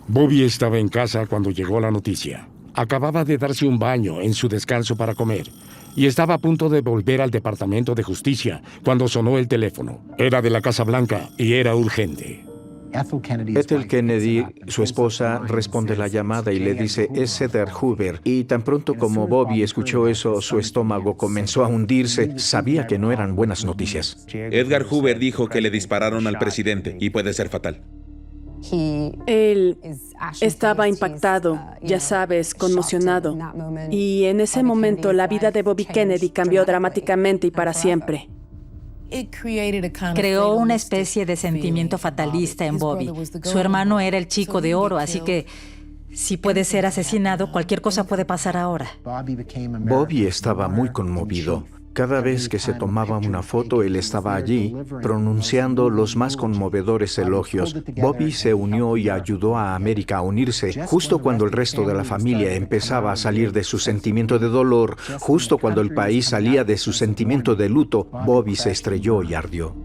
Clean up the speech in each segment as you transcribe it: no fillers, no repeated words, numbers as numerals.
Bobby estaba en casa cuando llegó la noticia. Acababa de darse un baño en su descanso para comer y estaba a punto de volver al Departamento de Justicia cuando sonó el teléfono. Era de la Casa Blanca y era urgente. Ethel Kennedy, su esposa, responde la llamada y le dice, es Edgar Hoover. Y tan pronto como Bobby escuchó eso, su estómago comenzó a hundirse. Sabía que no eran buenas noticias. Edgar Hoover dijo que le dispararon al presidente y puede ser fatal. Él estaba impactado, ya sabes, conmocionado. Y en ese momento la vida de Bobby Kennedy cambió dramáticamente y para siempre. Creó una especie de sentimiento fatalista en Bobby. Su hermano era el chico de oro, así que si puede ser asesinado, cualquier cosa puede pasar ahora. Bobby estaba muy conmovido. Cada vez que se tomaba una foto, él estaba allí, pronunciando los más conmovedores elogios. Bobby se unió y ayudó a América a unirse, justo cuando el resto de la familia empezaba a salir de su sentimiento de dolor, justo cuando el país salía de su sentimiento de luto. Bobby se estrelló y ardió.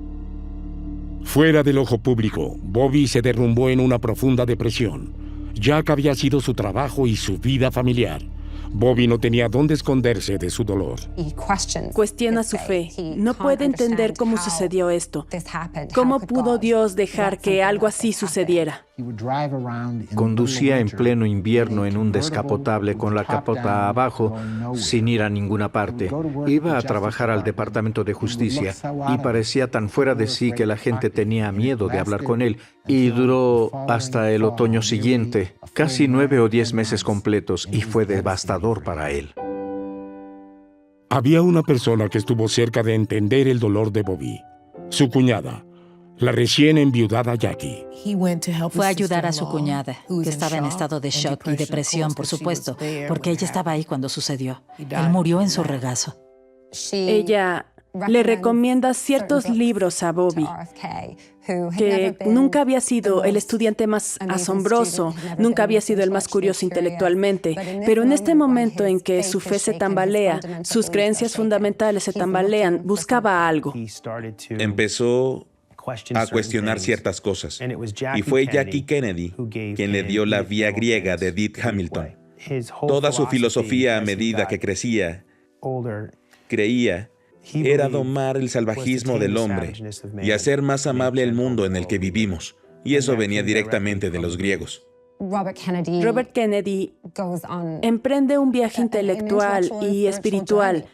Fuera del ojo público, Bobby se derrumbó en una profunda depresión. Jack había sido su trabajo y su vida familiar. Bobby no tenía dónde esconderse de su dolor. Cuestiona su fe. No puede entender cómo sucedió esto. ¿Cómo pudo Dios dejar que algo así sucediera? Conducía en pleno invierno en un descapotable con la capota abajo, sin ir a ninguna parte. Iba a trabajar al Departamento de Justicia y parecía tan fuera de sí que la gente tenía miedo de hablar con él. Y duró hasta el otoño siguiente, casi 9 o 10 meses completos, y fue devastador para él. Había una persona que estuvo cerca de entender el dolor de Bobby. Su cuñada, la recién enviudada Jackie. Fue a ayudar a su cuñada, que estaba en estado de shock y depresión, por supuesto, porque ella estaba ahí cuando sucedió. Él murió en su regazo. Ella le recomienda ciertos libros a Bobby, que nunca había sido el estudiante más asombroso, nunca había sido el más curioso intelectualmente, pero en este momento en que su fe se tambalea, sus creencias fundamentales se tambalean, buscaba algo. Empezó a cuestionar ciertas cosas. Y fue Jackie Kennedy quien le dio la vía griega de Edith Hamilton. Toda su filosofía a medida que crecía, creía, era domar el salvajismo del hombre y hacer más amable el mundo en el que vivimos. Y eso venía directamente de los griegos. Robert Kennedy emprende un viaje intelectual y espiritual.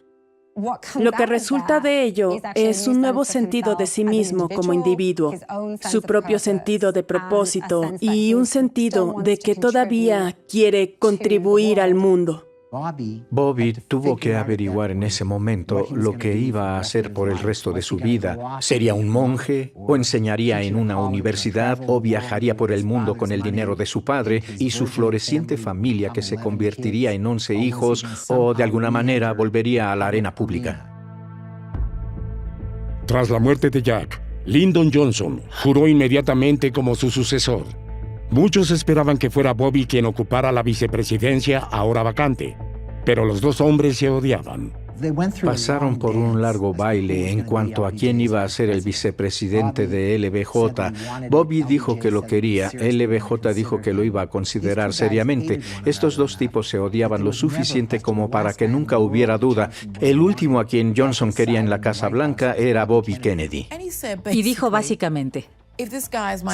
Lo que resulta de ello es un nuevo sentido de sí mismo como individuo, su propio sentido de propósito y un sentido de que todavía quiere contribuir al mundo. Bobby tuvo que averiguar en ese momento lo que iba a hacer por el resto de su vida. ¿Sería un monje? ¿O enseñaría en una universidad? ¿O viajaría por el mundo con el dinero de su padre y su floreciente familia que se convertiría en 11 hijos? ¿O de alguna manera volvería a la arena pública? Tras la muerte de Jack, Lyndon Johnson juró inmediatamente como su sucesor. Muchos esperaban que fuera Bobby quien ocupara la vicepresidencia ahora vacante, pero los dos hombres se odiaban. Pasaron por un largo baile en cuanto a quién iba a ser el vicepresidente de LBJ. Bobby dijo que lo quería, LBJ dijo que lo iba a considerar seriamente. Estos dos tipos se odiaban lo suficiente como para que nunca hubiera duda. El último a quien Johnson quería en la Casa Blanca era Bobby Kennedy. Y dijo básicamente,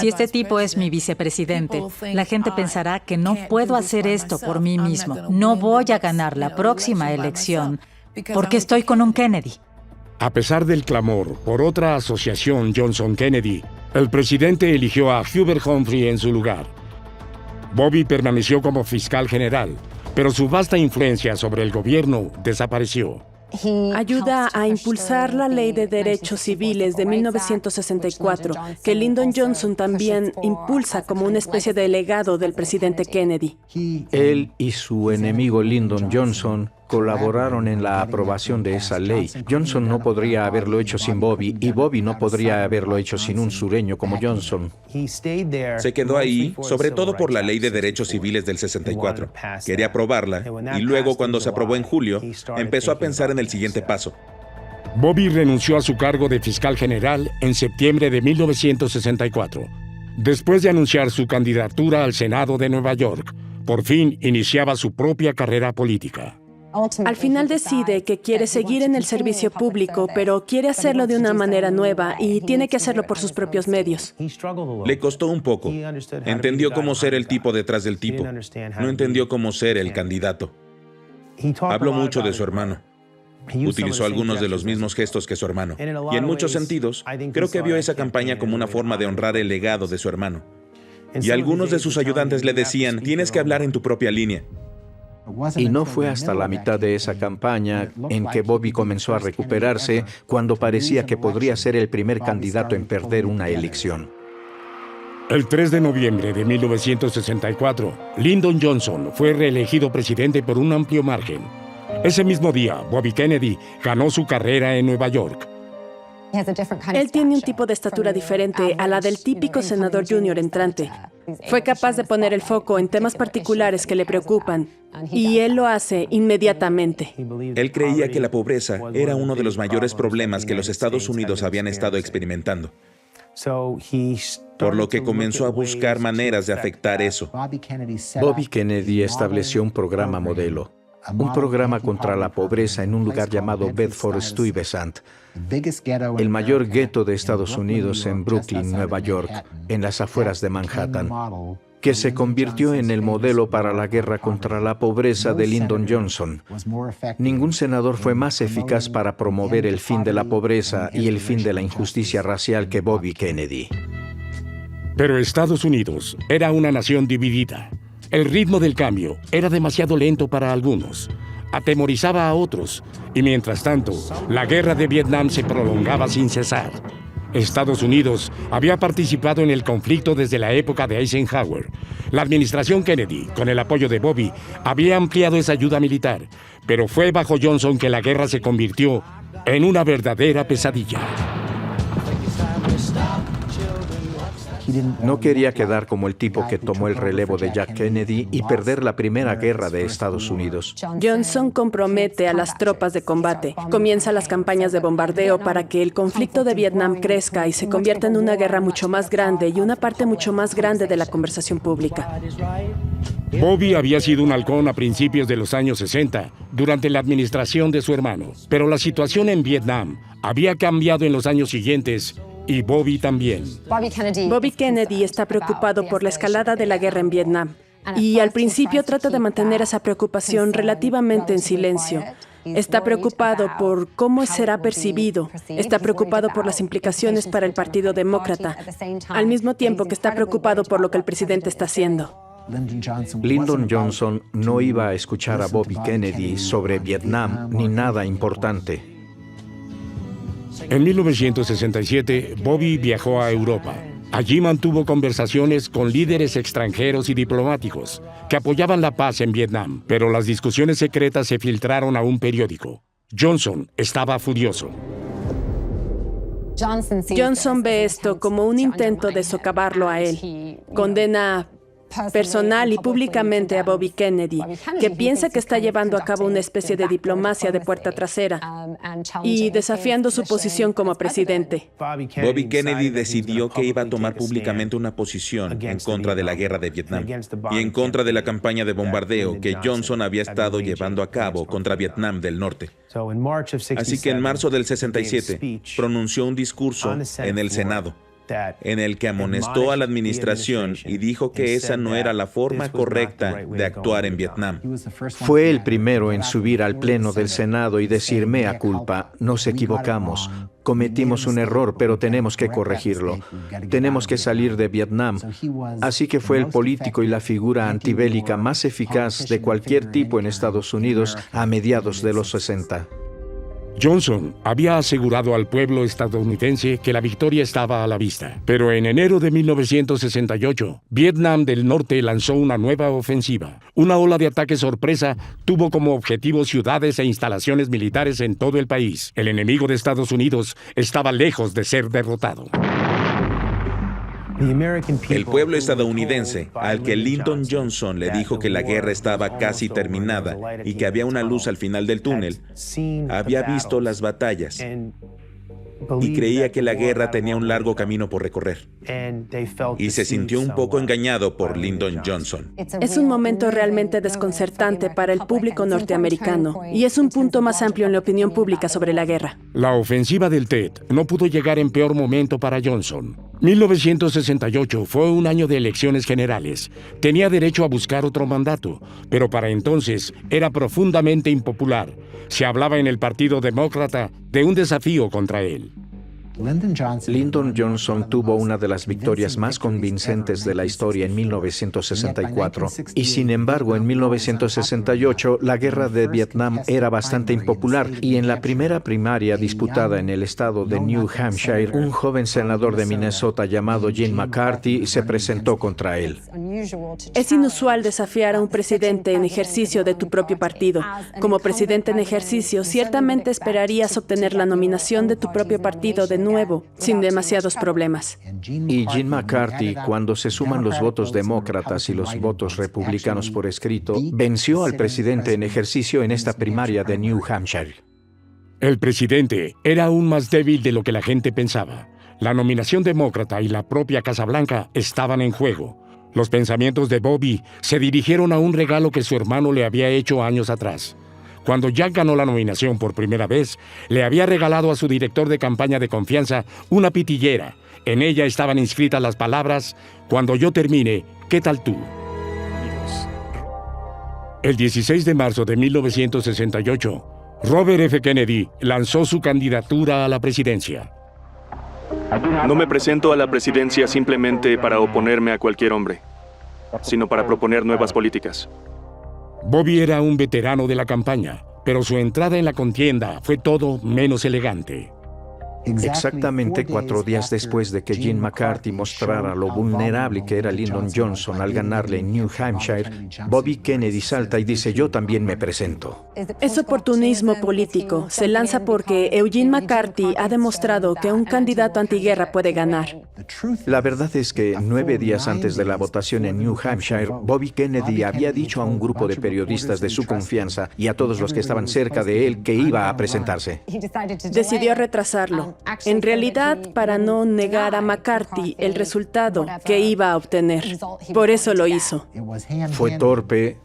si este tipo es mi vicepresidente, la gente pensará que no puedo hacer esto por mí mismo. No voy a ganar la próxima elección porque estoy con un Kennedy. A pesar del clamor por otra asociación Johnson-Kennedy, el presidente eligió a Hubert Humphrey en su lugar. Bobby permaneció como fiscal general, pero su vasta influencia sobre el gobierno desapareció. Ayuda a impulsar la Ley de Derechos Civiles de 1964, que Lyndon Johnson también impulsa como una especie de legado del presidente Kennedy. Él y su enemigo Lyndon Johnson colaboraron en la aprobación de esa ley. Johnson no podría haberlo hecho sin Bobby, y Bobby no podría haberlo hecho sin un sureño como Johnson. Se quedó ahí, sobre todo por la Ley de Derechos Civiles del 64. Quería aprobarla, y luego, cuando se aprobó en julio, empezó a pensar en el siguiente paso. Bobby renunció a su cargo de fiscal general en septiembre de 1964 Después de anunciar su candidatura al Senado de Nueva York, por fin iniciaba su propia carrera política. Al final decide que quiere seguir en el servicio público, pero quiere hacerlo de una manera nueva y tiene que hacerlo por sus propios medios. Le costó un poco. Entendió cómo ser el tipo detrás del tipo. No entendió cómo ser el candidato. Habló mucho de su hermano. Utilizó algunos de los mismos gestos que su hermano. Y en muchos sentidos, creo que vio esa campaña como una forma de honrar el legado de su hermano. Y algunos de sus ayudantes le decían, tienes que hablar en tu propia línea. Y no fue hasta la mitad de esa campaña en que Bobby comenzó a recuperarse, cuando parecía que podría ser el primer candidato en perder una elección. El 3 de noviembre de 1964, Lyndon Johnson fue reelegido presidente por un amplio margen. Ese mismo día, Bobby Kennedy ganó su carrera en Nueva York. Él tiene un tipo de estatura diferente a la del típico senador junior entrante. Fue capaz de poner el foco en temas particulares que le preocupan, y él lo hace inmediatamente. Él creía que la pobreza era uno de los mayores problemas que los Estados Unidos habían estado experimentando. Por lo que comenzó a buscar maneras de afectar eso. Bobby Kennedy estableció un programa modelo. Un programa contra la pobreza en un lugar llamado Bedford-Stuyvesant, el mayor gueto de Estados Unidos en Brooklyn, Nueva York, en las afueras de Manhattan, que se convirtió en el modelo para la guerra contra la pobreza de Lyndon Johnson. Ningún senador fue más eficaz para promover el fin de la pobreza y el fin de la injusticia racial que Bobby Kennedy. Pero Estados Unidos era una nación dividida. El ritmo del cambio era demasiado lento para algunos, atemorizaba a otros, y mientras tanto, la guerra de Vietnam se prolongaba sin cesar. Estados Unidos había participado en el conflicto desde la época de Eisenhower. La administración Kennedy, con el apoyo de Bobby, había ampliado esa ayuda militar, pero fue bajo Johnson que la guerra se convirtió en una verdadera pesadilla. No quería quedar como el tipo que tomó el relevo de Jack Kennedy y perder la primera guerra de Estados Unidos. Johnson compromete a las tropas de combate, comienza las campañas de bombardeo para que el conflicto de Vietnam crezca y se convierta en una guerra mucho más grande y una parte mucho más grande de la conversación pública. Bobby había sido un halcón a principios de los años 60, durante la administración de su hermano, pero la situación en Vietnam había cambiado en los años siguientes. Y Bobby también. Bobby Kennedy está preocupado por la escalada de la guerra en Vietnam. Y al principio trata de mantener esa preocupación relativamente en silencio. Está preocupado por cómo será percibido. Está preocupado por las implicaciones para el Partido Demócrata, al mismo tiempo que está preocupado por lo que el presidente está haciendo. Lyndon Johnson no iba a escuchar a Bobby Kennedy sobre Vietnam ni nada importante. En 1967, Bobby viajó a Europa. Allí mantuvo conversaciones con líderes extranjeros y diplomáticos que apoyaban la paz en Vietnam, pero las discusiones secretas se filtraron a un periódico. Johnson estaba furioso. Johnson ve esto como un intento de socavarlo a él. Condena personal y públicamente a Bobby Kennedy, que piensa que está llevando a cabo una especie de diplomacia de puerta trasera y desafiando su posición como presidente. Bobby Kennedy decidió que iba a tomar públicamente una posición en contra de la guerra de Vietnam y en contra de la campaña de bombardeo que Johnson había estado llevando a cabo contra Vietnam del Norte. Así que en marzo del 67 pronunció un discurso en el Senado, en el que amonestó a la administración y dijo que esa no era la forma correcta de actuar en Vietnam. Fue el primero en subir al pleno del Senado y decir: mea culpa, nos equivocamos, cometimos un error, pero tenemos que corregirlo. Tenemos que salir de Vietnam. Así que fue el político y la figura antibélica más eficaz de cualquier tipo en Estados Unidos a mediados de los 60. Johnson había asegurado al pueblo estadounidense que la victoria estaba a la vista. Pero en enero de 1968, Vietnam del Norte lanzó una nueva ofensiva. Una ola de ataque sorpresa tuvo como objetivo ciudades e instalaciones militares en todo el país. El enemigo de Estados Unidos estaba lejos de ser derrotado. El pueblo estadounidense, al que Lyndon Johnson le dijo que la guerra estaba casi terminada y que había una luz al final del túnel, había visto las batallas. y creía que la guerra tenía un largo camino por recorrer. Y se sintió un poco engañado por Lyndon Johnson. Es un momento realmente desconcertante para el público norteamericano y es un punto más amplio en la opinión pública sobre la guerra. La ofensiva del TED no pudo llegar en peor momento para Johnson. 1968 fue un año de elecciones generales. Tenía derecho a buscar otro mandato, pero para entonces era profundamente impopular. Se hablaba en el Partido Demócrata de un desafío contra él. Lyndon Johnson tuvo una de las victorias más convincentes de la historia en 1964 y sin embargo en 1968 la guerra de Vietnam era bastante impopular y en la primera primaria disputada en el estado de New Hampshire, un joven senador de Minnesota llamado Gene McCarthy se presentó contra él. Es inusual desafiar a un presidente en ejercicio de tu propio partido. Como presidente en ejercicio, ciertamente esperarías obtener la nominación de tu propio partido de nuevo, sin demasiados problemas. Y Gene McCarthy, cuando se suman los votos demócratas y los votos republicanos por escrito, venció al presidente en ejercicio en esta primaria de New Hampshire. El presidente era aún más débil de lo que la gente pensaba. La nominación demócrata y la propia Casa Blanca estaban en juego. Los pensamientos de Bobby se dirigieron a un regalo que su hermano le había hecho años atrás. Cuando Jack ganó la nominación por primera vez, le había regalado a su director de campaña de confianza una pitillera. En ella estaban inscritas las palabras: "Cuando yo termine, ¿qué tal tú?". El 16 de marzo de 1968, Robert F. Kennedy lanzó su candidatura a la presidencia. No me presento a la presidencia simplemente para oponerme a cualquier hombre, sino para proponer nuevas políticas. Bobby era un veterano de la campaña, pero su entrada en la contienda fue todo menos elegante. Exactamente 4 días después de que Gene McCarthy mostrara lo vulnerable que era Lyndon Johnson al ganarle en New Hampshire, Bobby Kennedy salta y dice: "Yo también me presento". Es oportunismo político. Se lanza porque Eugene McCarthy ha demostrado que un candidato antiguerra puede ganar. La verdad es que 9 días antes de la votación en New Hampshire, Bobby Kennedy había dicho a un grupo de periodistas de su confianza y a todos los que estaban cerca de él que iba a presentarse. Decidió retrasarlo. En realidad, para no negar a McCarthy el resultado que iba a obtener. Por eso lo hizo. Fue torpe,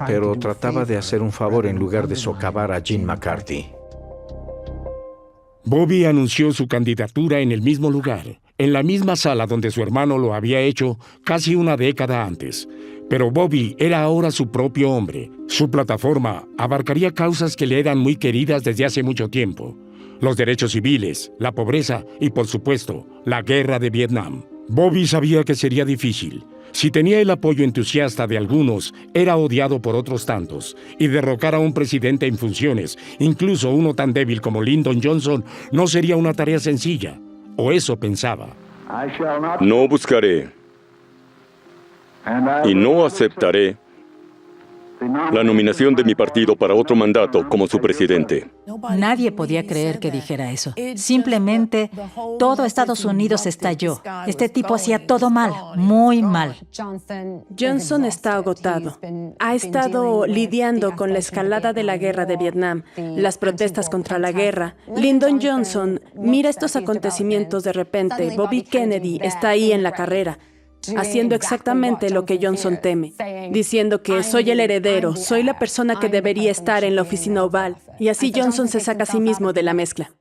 pero trataba de hacer un favor en lugar de socavar a Gene McCarthy. Bobby anunció su candidatura en el mismo lugar, en la misma sala donde su hermano lo había hecho casi una década antes. Pero Bobby era ahora su propio hombre. Su plataforma abarcaría causas que le eran muy queridas desde hace mucho tiempo: los derechos civiles, la pobreza y, por supuesto, la guerra de Vietnam. Bobby sabía que sería difícil. Si tenía el apoyo entusiasta de algunos, era odiado por otros tantos, y derrocar a un presidente en funciones, incluso uno tan débil como Lyndon Johnson, no sería una tarea sencilla. O eso pensaba. No buscaré y no aceptaré la nominación de mi partido para otro mandato como su presidente. Nadie podía creer que dijera eso. Simplemente todo Estados Unidos estalló. Este tipo hacía todo mal, muy mal. Johnson está agotado. Ha estado lidiando con la escalada de la guerra de Vietnam, las protestas contra la guerra. Lyndon Johnson mira estos acontecimientos de repente. Bobby Kennedy está ahí en la carrera, haciendo exactamente lo que Johnson teme, diciendo que soy el heredero, soy la persona que debería estar en la oficina oval, y así Johnson se saca a sí mismo de la mezcla.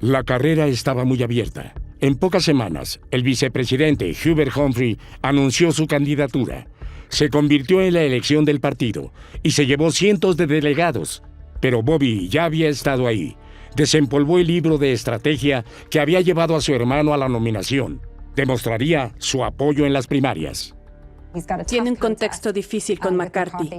La carrera estaba muy abierta. En pocas semanas, el vicepresidente Hubert Humphrey anunció su candidatura. Se convirtió en la elección del partido y se llevó cientos de delegados. Pero Bobby ya había estado ahí. Desempolvó el libro de estrategia que había llevado a su hermano a la nominación. Demostraría su apoyo en las primarias. Tiene un contexto difícil con McCarthy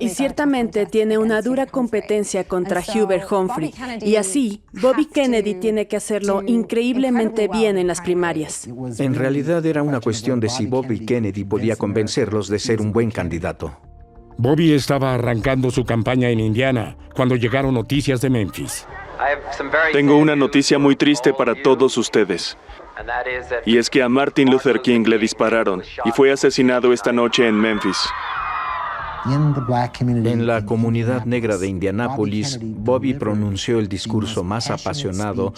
y ciertamente tiene una dura competencia contra Hubert Humphrey. Y así, Bobby Kennedy tiene que hacerlo increíblemente bien en las primarias. En realidad era una cuestión de si Bobby Kennedy podía convencerlos de ser un buen candidato. Bobby estaba arrancando su campaña en Indiana cuando llegaron noticias de Memphis. Tengo una noticia muy triste para todos ustedes. Y es que a Martin Luther King le dispararon y fue asesinado esta noche en Memphis. En la comunidad negra de Indianápolis, Bobby pronunció el discurso más apasionado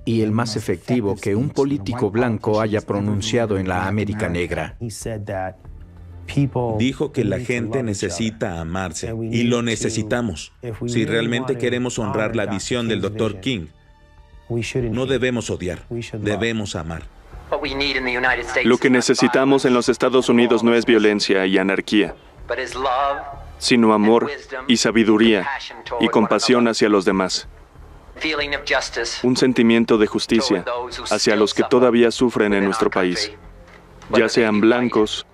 y el más efectivo que un político blanco haya pronunciado en la América negra. Dijo que la gente necesita amarse, y lo necesitamos. Si realmente queremos honrar la visión del Dr. King, no debemos odiar, debemos amar. Lo que necesitamos en los Estados Unidos no es violencia y anarquía, sino amor y sabiduría y compasión hacia los demás. Un sentimiento de justicia hacia los que todavía sufren en nuestro país, ya sean blancos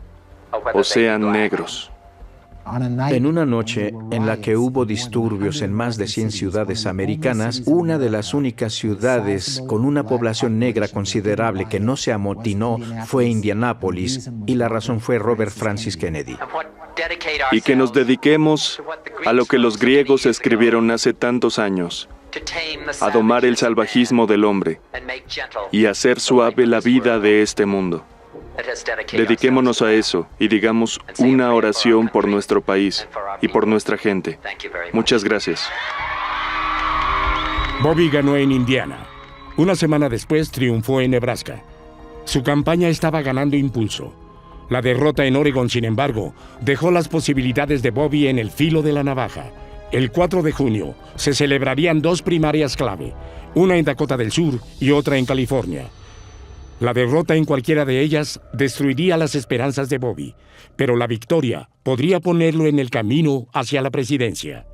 o sean negros. En una noche en la que hubo disturbios en más de 100 ciudades americanas, una de las únicas ciudades con una población negra considerable que no se amotinó fue Indianápolis, y la razón fue Robert Francis Kennedy. Y que nos dediquemos a lo que los griegos escribieron hace tantos años, a domar el salvajismo del hombre y hacer suave la vida de este mundo. Dediquémonos a eso y digamos una oración por nuestro país y por nuestra gente. Muchas gracias. Bobby ganó en Indiana. Una semana después triunfó en Nebraska. Su campaña estaba ganando impulso. La derrota en Oregon, sin embargo, dejó las posibilidades de Bobby en el filo de la navaja. El 4 de junio se celebrarían 2 primarias clave, una en Dakota del Sur y otra en California. La derrota en cualquiera de ellas destruiría las esperanzas de Bobby, pero la victoria podría ponerlo en el camino hacia la presidencia.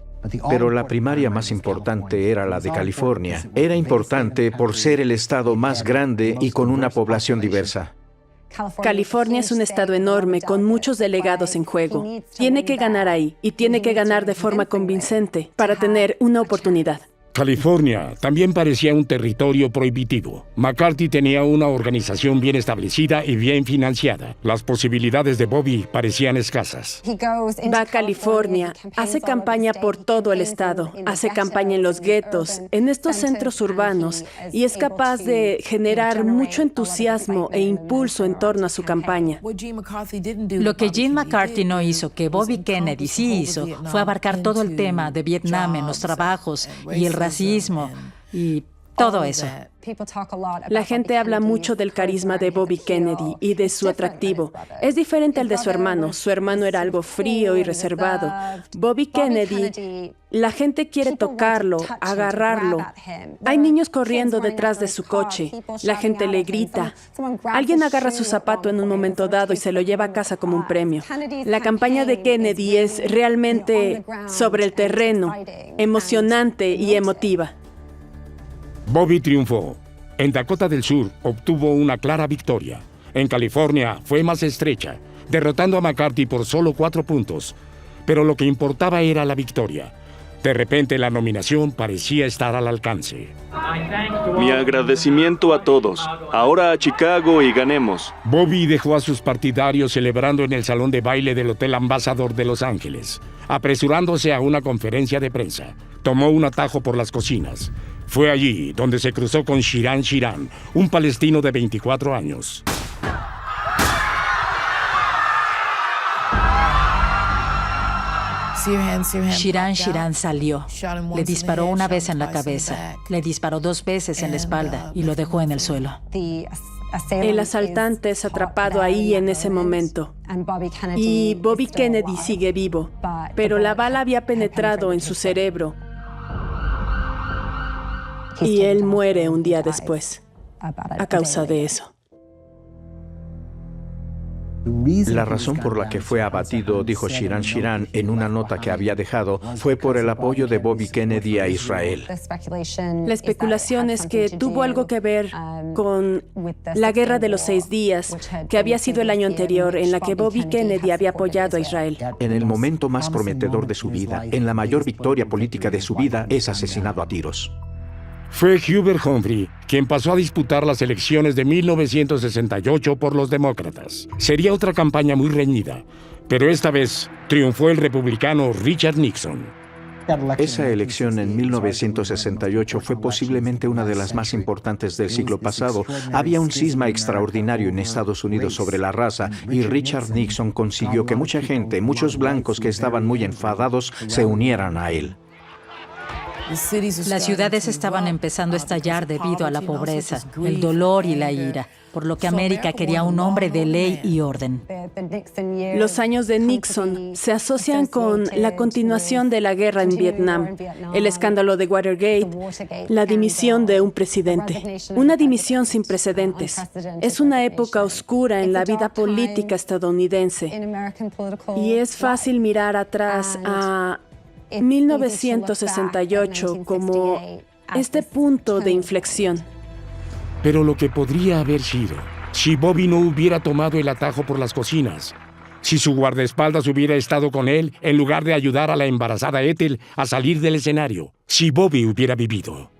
Pero la primaria más importante era la de California. Era importante por ser el estado más grande y con una población diversa. California es un estado enorme con muchos delegados en juego. Tiene que ganar ahí y tiene que ganar de forma convincente para tener una oportunidad. California también parecía un territorio prohibitivo. McCarthy tenía una organización bien establecida y bien financiada. Las posibilidades de Bobby parecían escasas. Va a California, hace campaña por todo el estado, hace campaña en los guetos, en estos centros urbanos, y es capaz de generar mucho entusiasmo e impulso en torno a su campaña. Lo que Jim McCarthy no hizo, que Bobby Kennedy sí hizo, fue abarcar todo el tema de Vietnam en los trabajos y el racismo y todo eso. La gente habla mucho del carisma de Bobby Kennedy y de su atractivo. Es diferente al de su hermano. Su hermano era algo frío y reservado. Bobby Kennedy, la gente quiere tocarlo, agarrarlo. Hay niños corriendo detrás de su coche. La gente le grita. Alguien agarra su zapato en un momento dado y se lo lleva a casa como un premio. La campaña de Kennedy es realmente sobre el terreno, emocionante y emotiva. Bobby triunfó. En Dakota del Sur obtuvo una clara victoria. En California fue más estrecha, derrotando a McCarthy por solo 4 puntos. Pero lo que importaba era la victoria. De repente la nominación parecía estar al alcance. Mi agradecimiento a todos. Ahora a Chicago y ganemos. Bobby dejó a sus partidarios celebrando en el salón de baile del Hotel Ambassador de Los Ángeles, apresurándose a una conferencia de prensa. Tomó un atajo por las cocinas. Fue allí donde se cruzó con Shiran Shiran, un palestino de 24 años. Shiran Shiran salió. Le disparó una vez en la cabeza, le disparó 2 veces en la espalda y lo dejó en el suelo. El asaltante es atrapado ahí en ese momento. Y Bobby Kennedy sigue vivo, pero la bala había penetrado en su cerebro. Y él muere un día después, a causa de eso. La razón por la que fue abatido, dijo Shiran Shiran en una nota que había dejado, fue por el apoyo de Bobby Kennedy a Israel. La especulación es que tuvo algo que ver con la Guerra de los 6 días, que había sido el año anterior, en la que Bobby Kennedy había apoyado a Israel. En el momento más prometedor de su vida, en la mayor victoria política de su vida, es asesinado a tiros. Fue Hubert Humphrey quien pasó a disputar las elecciones de 1968 por los demócratas. Sería otra campaña muy reñida, pero esta vez triunfó el republicano Richard Nixon. Esa elección en 1968 fue posiblemente una de las más importantes del siglo pasado. Había un cisma extraordinario en Estados Unidos sobre la raza y Richard Nixon consiguió que mucha gente, muchos blancos que estaban muy enfadados, se unieran a él. Las ciudades estaban empezando a estallar debido a la pobreza, el dolor y la ira, por lo que América quería un hombre de ley y orden. Los años de Nixon se asocian con la continuación de la guerra en Vietnam, el escándalo de Watergate, la dimisión de un presidente. Una dimisión sin precedentes. Es una época oscura en la vida política estadounidense. Y es fácil mirar atrás a 1968 como este punto de inflexión. Pero lo que podría haber sido, si Bobby no hubiera tomado el atajo por las cocinas, si su guardaespaldas hubiera estado con él en lugar de ayudar a la embarazada Ethel a salir del escenario, si Bobby hubiera vivido.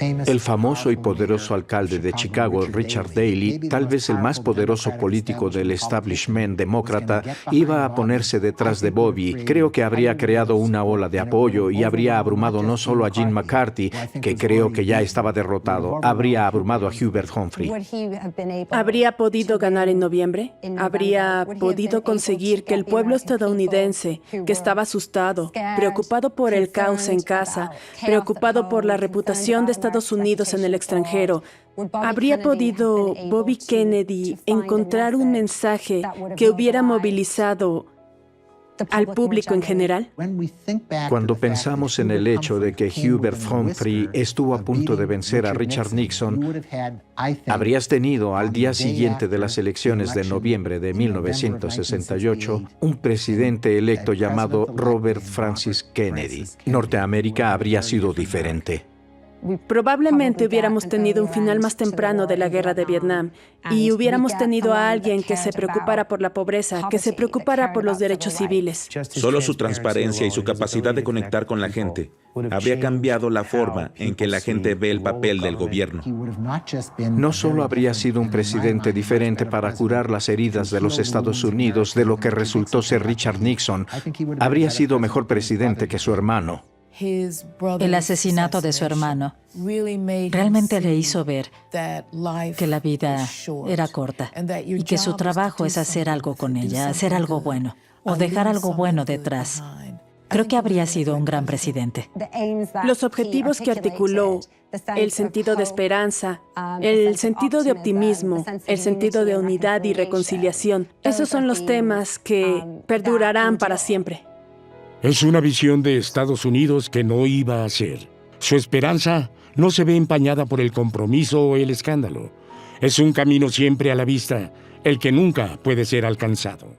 El famoso y poderoso alcalde de Chicago, Richard Daley, tal vez el más poderoso político del establishment demócrata, iba a ponerse detrás de Bobby. Creo que habría creado una ola de apoyo y habría abrumado no solo a Jim McCarthy, que creo que ya estaba derrotado, habría abrumado a Hubert Humphrey. ¿Habría podido ganar en noviembre? ¿Habría podido conseguir que el pueblo estadounidense, que estaba asustado, preocupado por el caos en casa, preocupado por la reputación de Estados Unidos en el extranjero, habría podido Bobby Kennedy encontrar un mensaje que hubiera movilizado al público en general? Cuando pensamos en el hecho de que Hubert Humphrey estuvo a punto de vencer a Richard Nixon, habrías tenido al día siguiente de las elecciones de noviembre de 1968 un presidente electo llamado Robert Francis Kennedy. Norteamérica habría sido diferente. Probablemente hubiéramos tenido un final más temprano de la guerra de Vietnam y hubiéramos tenido a alguien que se preocupara por la pobreza, que se preocupara por los derechos civiles. Solo su transparencia y su capacidad de conectar con la gente habría cambiado la forma en que la gente ve el papel del gobierno. No solo habría sido un presidente diferente para curar las heridas de los Estados Unidos de lo que resultó ser Richard Nixon, habría sido mejor presidente que su hermano. El asesinato de su hermano realmente le hizo ver que la vida era corta y que su trabajo es hacer algo con ella, hacer algo bueno o dejar algo bueno detrás. Creo que habría sido un gran presidente. Los objetivos que articuló, el sentido de esperanza, el sentido de optimismo, el sentido de unidad y reconciliación, esos son los temas que perdurarán para siempre. Es una visión de Estados Unidos que no iba a ser. Su esperanza no se ve empañada por el compromiso o el escándalo. Es un camino siempre a la vista, el que nunca puede ser alcanzado.